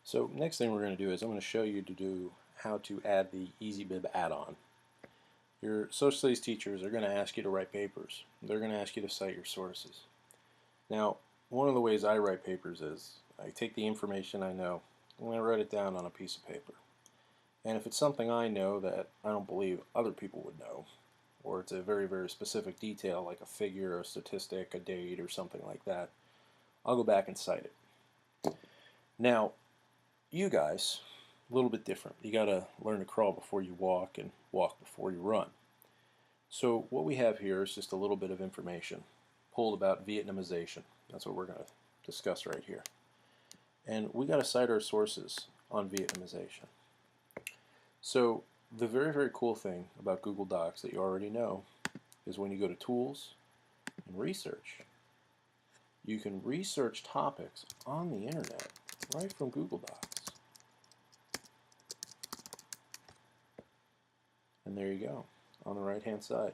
So next thing we're going to do is I'm going to show you to do how to add the EasyBib add-on. Your social studies teachers are going to ask you to write papers. They're going to ask you to cite your sources. Now, one of the ways I write papers is I take the information I know and I write it down on a piece of paper. And if it's something I know that I don't believe other people would know, or it's a very, very specific detail like a figure, a statistic, a date, or something like that, I'll go back and cite it. Now, you guys, a little bit different. You got to learn to crawl before you walk and walk before you run. So what we have here is just a little bit of information pulled about Vietnamization. That's what we're going to discuss right here. And we got to cite our sources on Vietnamization. So the very, very cool thing about Google Docs that you already know is when you go to Tools and Research, you can research topics on the internet right from Google Docs. And there you go, on the right-hand side.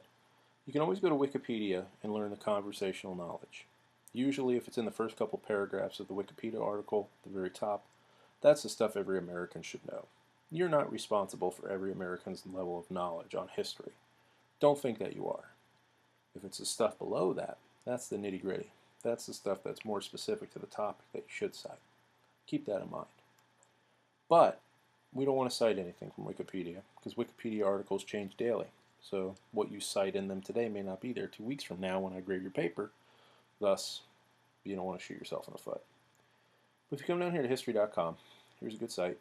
You can always go to Wikipedia and learn the conversational knowledge. Usually, if it's in the first couple paragraphs of the Wikipedia article, at the very top, that's the stuff every American should know. You're not responsible for every American's level of knowledge on history. Don't think that you are. If it's the stuff below that, that's the nitty-gritty. That's the stuff that's more specific to the topic that you should cite. Keep that in mind. But we don't want to cite anything from Wikipedia because Wikipedia articles change daily. So what you cite in them today may not be there 2 weeks from now when I grade your paper. Thus, you don't want to shoot yourself in the foot. But if you come down here to history.com, here's a good site,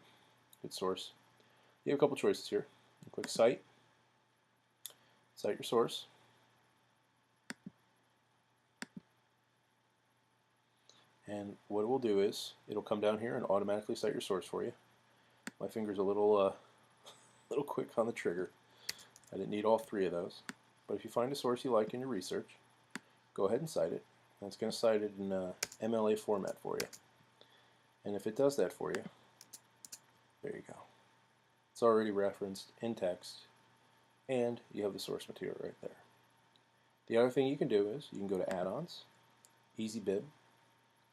good source. You have a couple choices here. You click Cite, cite your source. And what it will do is it'll come down here and automatically cite your source for you. My finger's a little quick on the trigger. I didn't need all three of those. But if you find a source you like in your research, go ahead and cite it. And it's going to cite it in MLA format for you. And if it does that for you, there you go. It's already referenced in text, and you have the source material right there. The other thing you can do is you can go to Add-ons, EasyBib,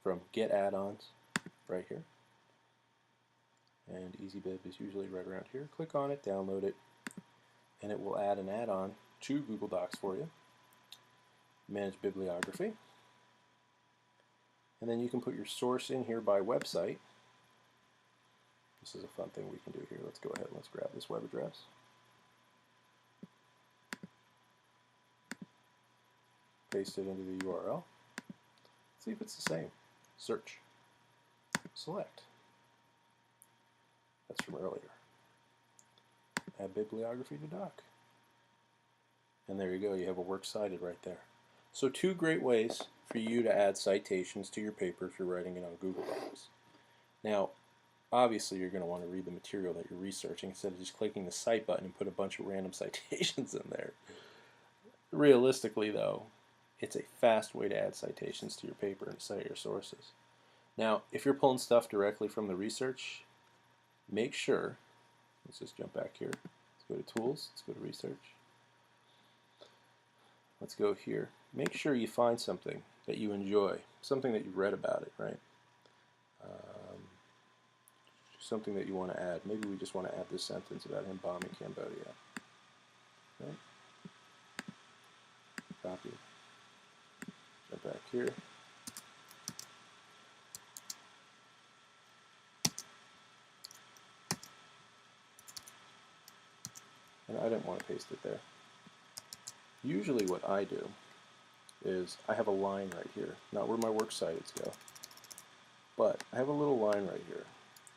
from Get Add-ons right here. And EasyBib is usually right around here. Click on it, download it, and it will add an add-on to Google Docs for you. Manage bibliography. And then you can put your source in here by website. This is a fun thing we can do here. Let's go ahead and let's grab this web address. Paste it into the URL. See if it's the same. Search. Select. That's from earlier. Add bibliography to doc. And there you go, you have a works cited right there. So two great ways for you to add citations to your paper if you're writing it on Google Docs. Now, obviously you're going to want to read the material that you're researching instead of just clicking the cite button and put a bunch of random citations in there. Realistically though, it's a fast way to add citations to your paper and cite your sources. Now, if you're pulling stuff directly from the research, make sure, let's just jump back here, let's go to Tools, let's go to Research, let's go here. Make sure you find something that you enjoy, something that you read about it, right? Something that you want to add. Maybe we just want to add this sentence about him bombing Cambodia. Right? Copy. Jump back here. And I didn't want to paste it there. Usually what I do is I have a line right here, not where my works cited go, but I have a little line right here.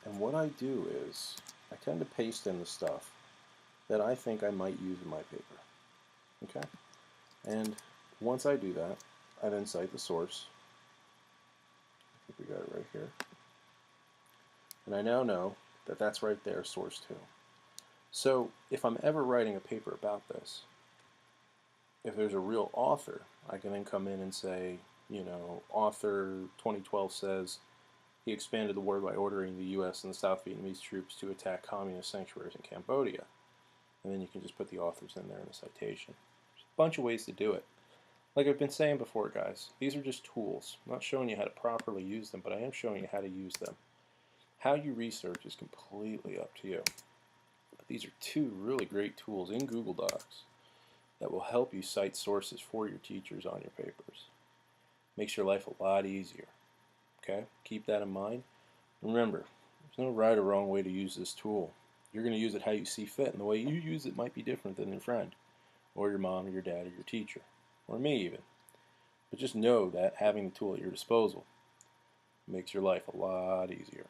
And what I do is I tend to paste in the stuff that I think I might use in my paper. Okay? And once I do that, I then cite the source. I think we got it right here. And I now know that that's right there, source 2. So if I'm ever writing a paper about this, if there's a real author, I can then come in and say, you know, author 2012 says he expanded the war by ordering the U.S. and the South Vietnamese troops to attack communist sanctuaries in Cambodia. And then you can just put the authors in there in a citation. There's a bunch of ways to do it. Like I've been saying before, guys, these are just tools. I'm not showing you how to properly use them, but I am showing you how to use them. How you research is completely up to you. But these are two really great tools in Google Docs that will help you cite sources for your teachers on your papers. Makes your life a lot easier. Okay? Keep that in mind. Remember, there's no right or wrong way to use this tool. You're going to use it how you see fit, and the way you use it might be different than your friend, or your mom, or your dad, or your teacher, or me even. But just know that having the tool at your disposal makes your life a lot easier.